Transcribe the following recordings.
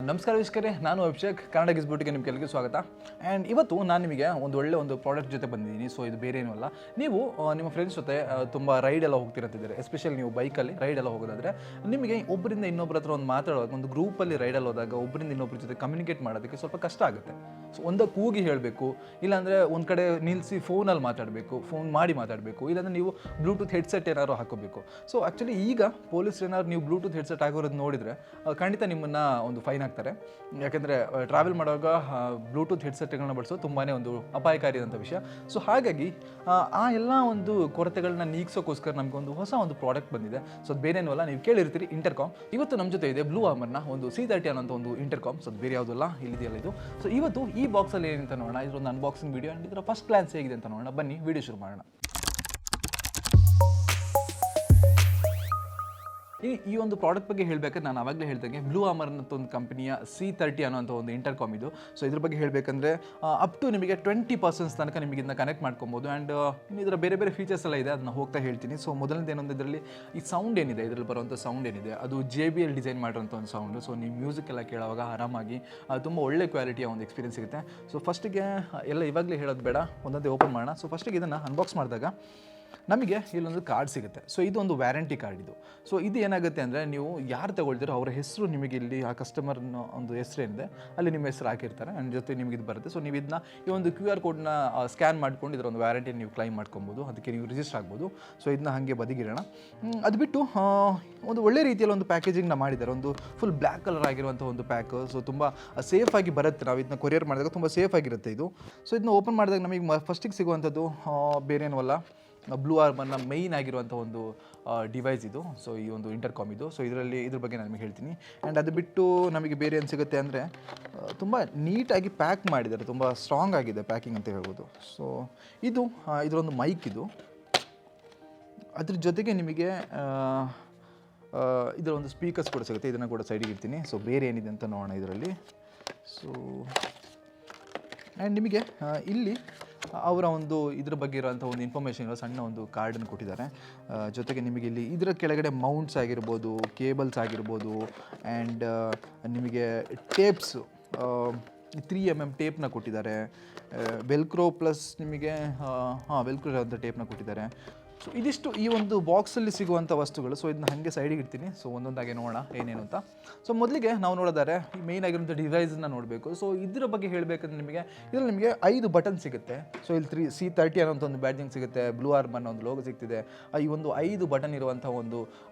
ನಮಸ್ಕಾರ ವೀಕ್ಷಕರೇ, ನಾನು ಅಭಿಷೇಕ್. ಕನ್ನಡ ಗಿಸ್ಬೋಟ್ಗೆ ನಿಮ್ಗೆಲ್ಲರಿಗೂ ಸ್ವಾಗತ. ಆ್ಯಂಡ್ ಇವತ್ತು ನಾನು ನಿಮಗೆ ಒಂದು ಪ್ರಾಡಕ್ಟ್ ಜೊತೆ ಬಂದಿದ್ದೀನಿ. ಸೊ ಇದು ಬೇರೆ ಏನೂ ಅಲ್ಲ, ನೀವು ನಿಮ್ಮ ಫ್ರೆಂಡ್ಸ್ ಜೊತೆ ತುಂಬ ರೈಡ್ ಎಲ್ಲ ಹೋಗ್ತಿರ್ತಿದ್ದಾರೆ. ಎಸ್ಪೆಷಲಿ ನೀವು ಬೈಕಲ್ಲಿ ರೈಡ್ ಎಲ್ಲ ಹೋಗೋದಾದರೆ ನಿಮಗೆ ಒಬ್ಬರಿಂದ ಇನ್ನೊಬ್ಬರ ಹತ್ರ ಒಂದು ಮಾತಾಡುವಾಗ, ಒಂದು ಗ್ರೂಪಲ್ಲಿ ರೈಡಲ್ಲಿ ಹೋದಾಗ ಒಬ್ಬರಿಂದ ಇನ್ನೊಬ್ಬರ ಜೊತೆ ಕಮ್ಯುನಿಕೇಟ್ ಮಾಡೋದಕ್ಕೆ ಸ್ವಲ್ಪ ಕಷ್ಟ ಆಗುತ್ತೆ. ಸೊ ಒಂದಕ್ಕೆ ಕೂಗಿ ಹೇಳಬೇಕು, ಇಲ್ಲಾಂದರೆ ಒಂದು ಕಡೆ ನಿಲ್ಲಿಸಿ ಫೋನಲ್ಲಿ ಮಾತಾಡಬೇಕು, ಫೋನ್ ಮಾಡಿ ಮಾತಾಡಬೇಕು, ಇಲ್ಲಾಂದರೆ ನೀವು ಬ್ಲೂಟೂತ್ ಹೆಡ್ಸೆಟ್ ಏನಾದ್ರು ಹಾಕೋಬೇಕು. ಸೊ ಆ್ಯಕ್ಚುಲಿ ಈಗ ಪೊಲೀಸರು ಏನಾದ್ರು ನೀವು ಬ್ಲೂಟೂತ್ ಹೆಡ್ಸೆಟ್ ಹಾಕೋರೋದು ನೋಡಿದರೆ ಖಂಡಿತ ನಿಮ್ಮನ್ನು ಒಂದು ಫೈನ್ ಹಾಕ್ತಾರೆ. ಯಾಕೆಂದರೆ ಟ್ರಾವೆಲ್ ಮಾಡುವಾಗ ಬ್ಲೂಟೂತ್ ಹೆಡ್ಸೆಟ್ಗಳನ್ನ ಬಳಸೋದು ತುಂಬಾ ಒಂದು ಅಪಾಯಕಾರಿಯಾದಂಥ ವಿಷಯ. ಸೊ ಹಾಗಾಗಿ ಆ ಎಲ್ಲ ಒಂದು ಕೊರತೆಗಳನ್ನ ನೀಗಿಸೋಕ್ಕೋಸ್ಕರ ನಮಗೊಂದು ಹೊಸ ಒಂದು ಪ್ರಾಡಕ್ಟ್ ಬಂದಿದೆ. ಸೊ ಅದು ಬೇರೇನೂ ಅಲ್ಲ, ನೀವು ಕೇಳಿರ್ತೀರಿ, ಇಂಟರ್ಕಾಮ್. ಇವತ್ತು ನಮ್ಮ ಜೊತೆ ಇದೆ BluArmorನ ಒಂದು C30 ಅನ್ನೋಂಥ ಒಂದು ಇಂಟರ್ಕಾಮ್. ಸೊ ಅದು ಬೇರೆ ಯಾವುದಲ್ಲ, ಇಲ್ಲಿದೆಯಲ್ಲ ಇದು. ಸೊ ಇವತ್ತು ಈ ಬಾಕ್ಸಲ್ಲಿ ಏನಿಂತ ನೋಡೋಣ, ಇದೊಂದು ಅನ್ಬಾಕ್ಸಿಂಗ್ ವೀಡಿಯೋ. ಆ್ಯಂಡ್ ಇದರ ಫಸ್ಟ್ ಗ್ಲಾನ್ಸ್ ಹೇಗಿದೆ ಅಂತ ನೋಡೋಣ. ಬನ್ನಿ ವೀಡಿಯೋ ಶುರು ಮಾಡೋಣ. ಈ ಒಂದು ಪ್ರಾಡಕ್ಟ್ ಬಗ್ಗೆ ಹೇಳಬೇಕಾದ್ರೆ ನಾನು ಆವಾಗಲೇ ಹೇಳ್ದಂಗೆ BluArmor ಅನ್ನೋ ಒಂದು ಕಂಪನಿಯ C30 ಅನ್ನೋಂಥ ಒಂದು ಇಂಟರ್ಕಾಮ್ ಇದು. ಸೊ ಇದ್ರ ಬಗ್ಗೆ ಹೇಳಬೇಕಂದ್ರೆ ಅಪ್ ಟು ನಿಮಗೆ 20% ತನಕ ನಿಮಗೆ ಇದನ್ನ ಕನೆಕ್ಟ್ ಮಾಡ್ಕೊಬೋದು. ಆ್ಯಂಡ್ ಇದರ ಬೇರೆ ಬೇರೆ ಫೀಚರ್ಸ್ ಎಲ್ಲ ಇದೆ, ಅದನ್ನ ಹೋಗ್ತಾ ಹೇಳ್ತೀನಿ. ಸೊ ಮೊದಲನೇದು ಏನೊಂದು, ಇದರಲ್ಲಿ ಈ ಸೌಂಡ್ ಏನಿದೆ, ಇದರಲ್ಲಿ ಬರುವಂಥ ಸೌಂಡ್ ಏನಿದೆ ಅದು JBL ಡಿಸೈನ್ ಮಾಡಿರೋಂಥ ಒಂದು ಸೌಂಡು. ಸೊ ನೀವು ಮ್ಯೂಸಿಕ್ ಎಲ್ಲ ಕೇಳುವಾಗ ಆರಾಮಾಗಿ ತುಂಬ ಒಳ್ಳೆ ಕ್ವಾಲಿಟಿಯ ಒಂದು ಎಕ್ಸ್ಪೀರಿಯನ್ಸ್ ಸಿಗುತ್ತೆ. ಸೊ ಫಸ್ಟಿಗೆ ಎಲ್ಲ ಇವಾಗಲೇ ಹೇಳೋದು ಬೇಡ, ಒಂದೊಂದೇ ಓಪನ್ ಮಾಡೋಣ. ಸೊ ಫಸ್ಟಿಗೆ ಇದನ್ನು ಅನ್ಬಾಕ್ಸ್ ಮಾಡಿದಾಗ ನಮಗೆ ಇಲ್ಲೊಂದು ಕಾರ್ಡ್ ಸಿಗುತ್ತೆ. ಸೊ ಇದು ಒಂದು ವ್ಯಾರಂಟಿ ಕಾರ್ಡ್ ಇದು. ಸೊ ಇದು ಏನಾಗುತ್ತೆ ಅಂದರೆ, ನೀವು ಯಾರು ತಗೊಳ್ತೀರೋ ಅವರ ಹೆಸರು ನಿಮಗೆ ಇಲ್ಲಿ, ಆ ಕಸ್ಟಮರ್ನ ಒಂದು ಹೆಸರು ಏನಿದೆ ಅಲ್ಲಿ ನಿಮ್ಮ ಹೆಸರು ಹಾಕಿರ್ತಾರೆ, ಆ್ಯಂಡ್ ಜೊತೆ ನಿಮಗೆ ಇದು ಬರುತ್ತೆ. ಸೊ ನೀವು ಇದನ್ನ ಈ ಒಂದು QR ಕೋಡ್ನ ಸ್ಕ್ಯಾನ್ ಮಾಡ್ಕೊಂಡು ಇದರ ಒಂದು ವ್ಯಾರಂಟಿ ನೀವು ಕ್ಲೈಮ್ ಮಾಡ್ಕೊಬೋದು, ಅದಕ್ಕೆ ನೀವು ರಿಜಿಸ್ಟರ್ ಆಗ್ಬೋದು. ಸೊ ಇದನ್ನ ಹಾಗೆ ಬದಿಗಿರೋಣ. ಅದು ಬಿಟ್ಟು ಒಂದು ಒಳ್ಳೆ ರೀತಿಯಲ್ಲಿ ಒಂದು ಪ್ಯಾಕೇಜಿಂಗ್ನ ಮಾಡಿದ್ದಾರೆ, ಒಂದು ಫುಲ್ ಬ್ಲ್ಯಾಕ್ ಕಲರ್ ಆಗಿರುವಂಥ ಒಂದು ಪ್ಯಾಕ್. ಸೊ ತುಂಬ ಸೇಫಾಗಿ ಬರುತ್ತೆ, ನಾವು ಇದನ್ನ ಕೊರಿಯರ್ ಮಾಡಿದಾಗ ತುಂಬ ಸೇಫ್ ಆಗಿರುತ್ತೆ ಇದು. ಸೊ ಇದನ್ನ ಓಪನ್ ಮಾಡಿದಾಗ ನಮಗೆ ಫಸ್ಟಿಗೆ ಸಿಗುವಂಥದ್ದು ಬೇರೇನೂ ಅಲ್ಲ, BluArmorನ ಮೈನ್ ಆಗಿರುವಂಥ ಒಂದು ಡಿವೈಸ್ ಇದು. ಸೊ ಈ ಒಂದು ಇಂಟರ್ಕಾಮ್ ಇದು. ಸೊ ಇದ್ರ ಬಗ್ಗೆ ನಾನು ನಿಮಗೆ ಹೇಳ್ತೀನಿ. ಆ್ಯಂಡ್ ಅದು ಬಿಟ್ಟು ನಮಗೆ ಬೇರೆ ಏನು ಸಿಗುತ್ತೆ ಅಂದರೆ, ತುಂಬ ನೀಟಾಗಿ ಪ್ಯಾಕ್ ಮಾಡಿದ್ದಾರೆ, ತುಂಬ ಸ್ಟ್ರಾಂಗ್ ಆಗಿದೆ ಪ್ಯಾಕಿಂಗ್ ಅಂತ ಹೇಳ್ಬೋದು. ಸೊ ಇದರೊಂದು ಮೈಕ್ ಇದು. ಅದ್ರ ಜೊತೆಗೆ ನಿಮಗೆ ಇದರ ಒಂದು ಸ್ಪೀಕರ್ಸ್ ಕೂಡ ಸಿಗುತ್ತೆ, ಇದನ್ನು ಕೂಡ ಸೈಡಿಗೆ ಇರ್ತೀನಿ. ಸೊ ಬೇರೆ ಏನಿದೆ ಅಂತ ನೋಡೋಣ ಇದರಲ್ಲಿ. ಸೊ ಆ್ಯಂಡ್ ನಿಮಗೆ ಇಲ್ಲಿ ಅವರ ಒಂದು ಇದ್ರ ಬಗ್ಗೆ ಇರೋಂಥ ಒಂದು ಇನ್ಫಾರ್ಮೇಷನ್ ಇರೋ ಸಣ್ಣ ಒಂದು ಕಾರ್ಡನ್ನು ಕೊಟ್ಟಿದ್ದಾರೆ. ಜೊತೆಗೆ ನಿಮಗೆ ಇಲ್ಲಿ ಇದರ ಕೆಳಗಡೆ ಮೌಂಟ್ಸ್ ಆಗಿರ್ಬೋದು, ಕೇಬಲ್ಸ್ ಆಗಿರ್ಬೋದು, ಆ್ಯಂಡ್ ನಿಮಗೆ ಟೇಪ್ಸು 3mm ಟೇಪ್ನ ಕೊಟ್ಟಿದ್ದಾರೆ. ವೆಲ್ಕ್ರೋ ಪ್ಲಸ್ ನಿಮಗೆ ವೆಲ್ಕ್ರೋ ಇರೋಂಥ ಟೇಪ್ನ ಕೊಟ್ಟಿದ್ದಾರೆ. ಸೊ ಇದಿಷ್ಟು ಈ ಒಂದು ಬಾಕ್ಸಲ್ಲಿ ಸಿಗುವಂಥ ವಸ್ತುಗಳು. ಸೊ ಇದನ್ನ ಹಾಗೆ ಸೈಡಿಗೆ ಇಡ್ತೀನಿ. ಸೊ ಒಂದೊಂದಾಗಿ ನೋಡೋಣ ಏನೇನು ಅಂತ. ಸೊ ಮೊದಲಿಗೆ ನಾವು ನೋಡೋದಾದ್ರೆ ಈ ಮೇಯ್ನ್ ಆಗಿರುವಂಥ ಡಿವೈಸನ್ನ ನೋಡಬೇಕು. ಸೊ ಇದರ ಬಗ್ಗೆ ಹೇಳಬೇಕಂದ್ರೆ ಇದರಲ್ಲಿ ನಿಮಗೆ 5 ಬಟನ್ ಸಿಗುತ್ತೆ. ಸೊ ಇಲ್ಲಿ C30 ಅನ್ನೋಂಥ ಒಂದು ಬ್ಯಾಡ್ಜಿಂಗ್ ಸಿಗುತ್ತೆ, BluArmor ಅನ್ನೋ ಒಂದು ಲೋಗೋ ಸಿಗ್ತಿದೆ. ಈ ಒಂದು 5 ಬಟನ್ ಇರುವಂಥ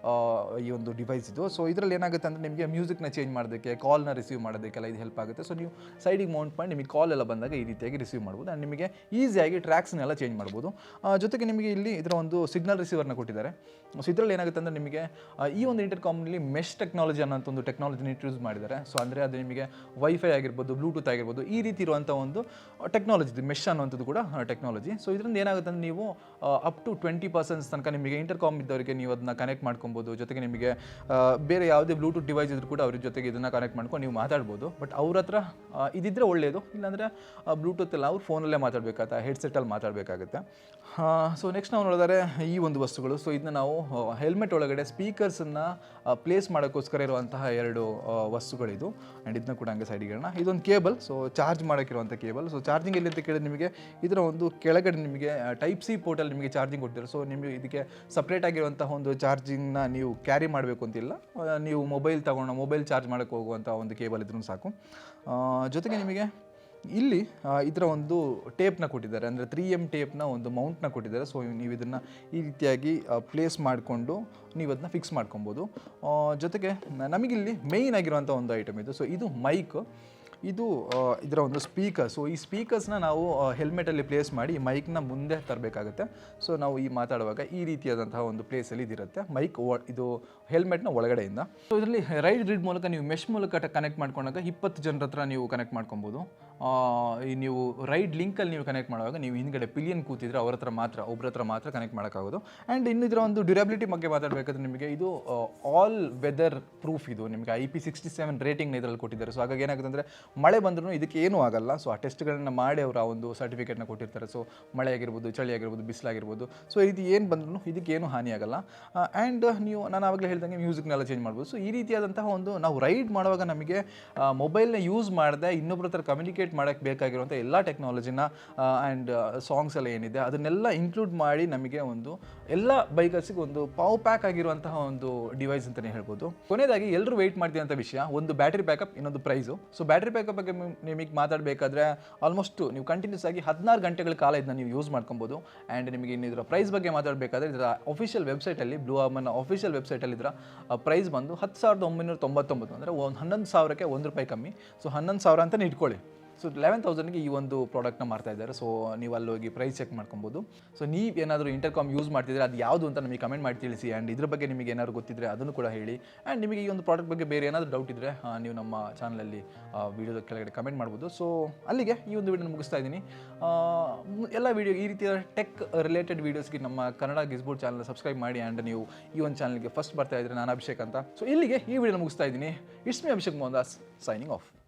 ಈ ಒಂದು ಡಿವೈಸ್ ಇದು. ಸೊ ಇದರಲ್ಲಿ ಏನಾಗುತ್ತೆ ಅಂದರೆ, ನಿಮಗೆ ಮ್ಯೂಸಿಕ್ನ ಚೇಂಜ್ ಮಾಡೋದಕ್ಕೆ, ಕಾಲ್ನ ರಿಸೀವ್ ಮಾಡೋದಕ್ಕೆಲ್ಲ ಇದು ಹೆಲ್ಪ್ ಆಗುತ್ತೆ. ಸೊ ನೀವು ಸೈಡಿಗೆ ಮೌಂಟ್ ಮಾಡಿ ನಿಮಗೆ ಕಾಲ್ ಎಲ್ಲ ಬಂದಾಗ ಈ ರೀತಿಯಾಗಿ ರಿಸೀವ್ ಮಾಡ್ಬೋದು. ಆ್ಯಂಡ್ ನಿಮಗೆ ಈಸಿಯಾಗಿ ಟ್ರ್ಯಾಕ್ಸ್ನೆಲ್ಲ ಚೇಂಜ್ ಮಾಡ್ಬೋದು. ಜೊತೆಗೆ ನಿಮಗೆ ಇಲ್ಲಿ ಇದರ ಒಂದು ಸಿಗ್ನಲ್ ರಿಸೀವರ್ನ ಕೊಟ್ಟಿದ್ದಾರೆ. ಸೊ ಇದರಲ್ಲಿ ಏನಾಗುತ್ತೆ ಅಂದರೆ, ನಿಮಗೆ ಈ ಒಂದು ಇಂಟರ್ಕಾಮ್ನಲ್ಲಿ ಮೆಶ್ ಟೆಕ್ನಾಲಜಿ ಅನ್ನೋಂಥ ಒಂದು ಟೆಕ್ನಾಲಜಿನ ಇಂಟ್ರೊಡ್ಯೂಸ್ ಮಾಡಿದ್ದಾರೆ. ಸೊ ಅಂದರೆ ಅದು ನಿಮಗೆ ವೈಫೈ ಆಗಿರ್ಬೋದು, ಬ್ಲೂಟೂತ್ ಆಗಿರ್ಬೋದು, ಈ ರೀತಿ ಇರುವಂಥ ಒಂದು ಟೆಕ್ನಾಲಜಿ ಇದು, ಮೆಶ್ ಅನ್ನೋಂಥದ್ದು ಕೂಡ ಟೆಕ್ನಾಲಜಿ. ಸೊ ಇದರಿಂದ ಏನಾಗುತ್ತೆ ಅಂದರೆ, ನೀವು ಅಪ್ ಟು 20% ತನಕ ನಿಮಗೆ ಇಂಟರ್ಕಾಮ್ ಇದ್ದವರಿಗೆ ನೀವು ಅದನ್ನ ಕನೆಕ್ಟ್ ಮಾಡ್ಕೊಬೋದು. ಜೊತೆಗೆ ನಿಮಗೆ ಬೇರೆ ಯಾವುದೇ ಬ್ಲೂಟೂತ್ ಡಿವೈಸ್ ಇದ್ರೂ ಕೂಡ ಅವ್ರ ಜೊತೆಗೆ ಇದನ್ನು ಕನೆಕ್ಟ್ ಮಾಡ್ಕೊಂಡು ನೀವು ಮಾತಾಡ್ಬೋದು. ಬಟ್ ಅವ್ರ ಹತ್ರ ಇದಿದ್ರೆ ಒಳ್ಳೆಯದು, ಇಲ್ಲಾಂದರೆ ಬ್ಲೂಟೂತ್ ಎಲ್ಲ ಅವ್ರು ಫೋನಲ್ಲೇ ಮಾತಾಡಬೇಕಾಗುತ್ತೆ, ಹೆಡ್ಸೆಟ್ಟಲ್ಲಿ ಮಾತಾಡಬೇಕಾಗುತ್ತೆ. ಸೊ ನೆಕ್ಸ್ಟ್ ನಾವು ನೋಡಿದರೆ ಈ ಒಂದು ವಸ್ತುಗಳು. ಸೊ ಇದನ್ನ ನಾವು ಹೆಲ್ಮೆಟ್ ಒಳಗಡೆ ಸ್ಪೀಕರ್ಸನ್ನು ಪ್ಲೇಸ್ ಮಾಡೋಕ್ಕೋಸ್ಕರ ಇರುವಂತಹ 2 ವಸ್ತುಗಳಿದು. ಆ್ಯಂಡ್ ಇದನ್ನ ಕೂಡ ಹಂಗೆ ಸೈಡಿಗೆ ಇಡೋಣ. ಇದೊಂದು ಕೇಬಲ್, ಸೊ ಚಾರ್ಜ್ ಮಾಡೋಕ್ಕಿರುವಂಥ ಕೇಬಲ್. ಸೊ ಚಾರ್ಜಿಂಗ್ ಎಲ್ಲಿ ಅಂತ ಕೇಳಿದ್ರೆ, ನಿಮಗೆ ಇದರ ಒಂದು ಕೆಳಗಡೆ ನಿಮಗೆ Type-C ಪೋರ್ಟಲ್ಲಿ ನಿಮಗೆ ಚಾರ್ಜಿಂಗ್ ಕೊಡ್ತೀರಾ. ಸೊ ನಿಮಗೆ ಇದಕ್ಕೆ ಸಪ್ರೇಟ್ ಆಗಿರುವಂತಹ ಒಂದು ಚಾರ್ಜಿಂಗ್ನ ನೀವು ಕ್ಯಾರಿ ಮಾಡಬೇಕು ಅಂತಿಲ್ಲ, ನೀವು ಮೊಬೈಲ್ ಚಾರ್ಜ್ ಮಾಡೋಕ್ಕೆ ಹೋಗುವಂಥ ಒಂದು ಕೇಬಲ್ ಇದ್ರೂ ಸಾಕು. ಜೊತೆಗೆ ನಿಮಗೆ ಇಲ್ಲಿ ಇದರ ಒಂದು ಟೇಪ್ನ ಕೊಟ್ಟಿದ್ದಾರೆ, ಅಂದರೆ 3M ಟೇಪ್ನ ಒಂದು ಮೌಂಟ್ನ ಕೊಟ್ಟಿದ್ದಾರೆ. ಸೊ ನೀವು ಇದನ್ನು ಈ ರೀತಿಯಾಗಿ ಪ್ಲೇಸ್ ಮಾಡಿಕೊಂಡು ನೀವು ಅದನ್ನ ಫಿಕ್ಸ್ ಮಾಡ್ಕೊಬೋದು. ಜೊತೆಗೆ ನಮಗಿಲ್ಲಿ ಮೇಯ್ನ್ ಆಗಿರುವಂಥ ಒಂದು ಐಟಮ್ ಇದು. ಸೊ ಇದು ಮೈಕ್, ಇದು ಇದರ ಒಂದು ಸ್ಪೀಕರ್. ಸೊ ಈ ಸ್ಪೀಕರ್ಸ್ನ ನಾವು ಹೆಲ್ಮೆಟಲ್ಲಿ ಪ್ಲೇಸ್ ಮಾಡಿ ಈ ಮೈಕ್ನ ಮುಂದೆ ತರಬೇಕಾಗುತ್ತೆ. ಸೊ ನಾವು ಈ ಮಾತಾಡುವಾಗ ಈ ರೀತಿಯಾದಂತಹ ಒಂದು ಪ್ಲೇಸಲ್ಲಿ ಇದಿರುತ್ತೆ ಮೈಕ್, ಇದು ಹೆಲ್ಮೆಟ್ನ ಒಳಗಡೆಯಿಂದ. ಸೊ ಇದರಲ್ಲಿ ರೈಡ್ ಗ್ರಿಡ್ ಮೂಲಕ ನೀವು ಮೆಶ್ ಮೂಲಕ ಕನೆಕ್ಟ್ ಮಾಡ್ಕೊಂಡಾಗ 20 ಜನರ ಹತ್ರ ನೀವು ಕನೆಕ್ಟ್ ಮಾಡ್ಕೊಬೋದು. ನೀವು ರೈಡ್ ಲಿಂಕಲ್ಲಿ ನೀವು ಕನೆಕ್ಟ್ ಮಾಡುವಾಗ ನೀವು ಹಿಂದ್ಗಡೆ ಪಿಲಿಯನ್ ಕೂತಿದ್ರೆ ಒಬ್ಬರ ಹತ್ರ ಮಾತ್ರ ಕನೆಕ್ಟ್ ಮಾಡೋಕ್ಕಾಗೋದು. ಆ್ಯಂಡ್ ಇನ್ನು ಇದರ ಒಂದು ಡ್ಯೂರಬಿಲಿಟಿ ಬಗ್ಗೆ ಮಾತಾಡಬೇಕಾದ್ರೆ, ನಿಮಗೆ ಇದು ಆಲ್ ವೆದರ್ ಪ್ರೂಫ್ ಇದು. ನಿಮಗೆ IP67 ರೇಟಿಂಗ್ನ ಇದರಲ್ಲಿ ಕೊಟ್ಟಿದ್ದಾರೆ. ಸೊ ಹಾಗಾಗಿ ಏನಾಗುತ್ತೆ ಅಂದರೆ, ಮಳೆ ಬಂದ್ರೂ ಇದಕ್ಕೆ ಏನೂ ಆಗಲ್ಲ. ಸೊ ಆ ಟೆಸ್ಟ್ಗಳನ್ನ ಮಾಡಿ ಅವರು ಆ ಒಂದು ಸರ್ಟಿಫಿಕೇಟ್ನ ಕೊಟ್ಟಿರ್ತಾರೆ. ಸೊ ಮಳೆ ಆಗಿರ್ಬೋದು, ಚಳಿ ಆಗಿರ್ಬೋದು, ಬಿಸಿಲಾಗಿರ್ಬೋದು, ಸೊ ಇದು ಏನು ಬಂದ್ರೂ ಇದಕ್ಕೇನು ಹಾನಿ ಆಗಲ್ಲ. ಆ್ಯಂಡ್ ನೀವು ನಾನು ಆವಾಗಲೇ ಹೇಳ್ದಂಗೆ ಮ್ಯೂಸಿಕ್ನೆಲ್ಲ ಚೇಂಜ್ ಮಾಡ್ಬೋದು. ಸೊ ಈ ರೀತಿಯಾದಂತಹ ಒಂದು ನಾವು ರೈಡ್ ಮಾಡುವಾಗ ನಮಗೆ ಮೊಬೈಲ್ನ ಯೂಸ್ ಮಾಡದೆ ಇನ್ನೊಬ್ಬರ ಹತ್ರ ಕಮ್ಯುನಿಕೇಟ್ ಮಾಡೋಕ್ಕೆ ಬೇಕಾಗಿರುವಂಥ ಎಲ್ಲ ಟೆಕ್ನಾಲಜಿನ ಆ್ಯಂಡ್ ಸಾಂಗ್ಸ್ ಎಲ್ಲ ಏನಿದೆ ಅದನ್ನೆಲ್ಲ ಇನ್ಕ್ಲೂಡ್ ಮಾಡಿ ನಮಗೆ ಒಂದು ಎಲ್ಲ ಬೈಕರ್ಸಿಗೆ ಒಂದು ಪವರ್ ಪ್ಯಾಕ್ ಆಗಿರುವಂತಹ ಒಂದು ಡಿವೈಸ್ ಅಂತಲೇ ಹೇಳ್ಬೋದು. ಕೊನೆಯದಾಗಿ ಎಲ್ಲರೂ ವೆಯ್ಟ್ ಮಾಡ್ತಿದ್ದಂಥ ವಿಷಯ ಒಂದು ಬ್ಯಾಟ್ರಿ ಬ್ಯಾಕಪ್, ಇನ್ನೊಂದು ಪ್ರೈಸು. ಸೊ ಬ್ಯಾಟ್ರಿ ಬ್ಯಾಕಪ್ ಬಗ್ಗೆ ನಿಮಗೆ ಮಾತಾಡಬೇಕಾದ್ರೆ ಆಲ್ಮೋಸ್ಟ್ ನೀವು ಕಂಟಿನ್ಯೂಸ್ ಆಗಿ 16 ಗಂಟೆಗಳ ಕಾಲ ಇದನ್ನ ನೀವು ಯೂಸ್ ಮಾಡ್ಕೊಬೋದು. ಆ್ಯಂಡ್ ನಿಮಗೆ ಇನ್ನು ಇದರ ಪ್ರೈಸ್ ಬಗ್ಗೆ ಮಾತಾಡಬೇಕಾದ್ರೆ ಇದರ ಅಫಿಷಿಯಲ್ ವೆಬ್ಸೈಟಲ್ಲಿ BluArmorನ ಅಫಿಷಿಯಲ್ ವೆಬ್ಸೈಟಲ್ಲಿ ಇದರ ಪ್ರೈಸ್ ಬಂದು 10,999, ಅಂದರೆ 11,000ಕ್ಕೆ ₹1 ಕಮ್ಮಿ. ಸೊ 11,000 ಅಂತಲೇ ಇಟ್ಕೊಳ್ಳಿ. ಸೊ 11,000ಗೆ ಈ ಒಂದು ಪ್ರಾಡಕ್ಟ್ನ ಮಾರ್ತಾ ಇದ್ದಾರೆ. ಸೊ ನೀವು ಅಲ್ಲಿ ಹೋಗಿ ಪ್ರೈಸ್ ಚೆಕ್ ಮಾಡ್ಕೊಬೋದು. ಸೊ ನೀವು ಏನಾದರೂ ಇಂಟರ್ಕಾಮ್ ಯೂಸ್ ಮಾಡ್ತಿದ್ರೆ ಅದು ಯಾವುದು ಅಂತ ನಮಗೆ ಕಮೆಂಟ್ ಮಾಡಿ ತಿಳಿಸಿ. ಆ್ಯಂಡ್ ಇದ್ರ ಬಗ್ಗೆ ನಿಮಗೆ ಏನಾದ್ರು ಗೊತ್ತಿದ್ರೆ ಅದನ್ನು ಕೂಡ ಹೇಳಿ. ಆ್ಯಂಡ್ ನಿಮಗೆ ಈ ಒಂದು ಪ್ರಾಡಕ್ಟ್ ಬಗ್ಗೆ ಬೇರೆ ಏನಾದರೂ ಡೌಟ್ ಇದ್ದರೆ ನೀವು ನಮ್ಮ ಚಾನಲಲ್ಲಿ ವೀಡಿಯೋದ ಕೆಳಗಡೆ ಕಮೆಂಟ್ ಮಾಡ್ಬೋದು. ಸೊ ಅಲ್ಲಿಗೆ ಈ ಒಂದು ವೀಡಿಯೋನ ಮುಗಿಸ್ತಾ ಇದ್ದೀನಿ. ಎಲ್ಲ ವೀಡಿಯೋ ಈ ರೀತಿಯ ಟೆಕ್ ರಿಲೇಟೆಡ್ ವೀಡಿಯೋಸ್ಗೆ ನಮ್ಮ ಕನ್ನಡ ಗಿಸ್ಬೋಟ್ ಚಾನಲ್ ಸಬ್ಸ್ಕ್ರೈಬ್ ಮಾಡಿ. ಆ್ಯಂಡ್ ನೀವು ಈ ಒಂದು ಚಾನಲ್ಗೆ ಫಸ್ಟ್ ಬರ್ತಾ ಇದ್ದರೆ ನಾನು ಅಭಿಷೇಕ್ ಅಂತ. ಸೊ ಇಲ್ಲಿಗೆ ಈ ವಿಡಿಯೋನ ಮುಗಿಸ್ತಾ ಇದ್ದೀನಿ. It's me Abhishek Mohandas signing off.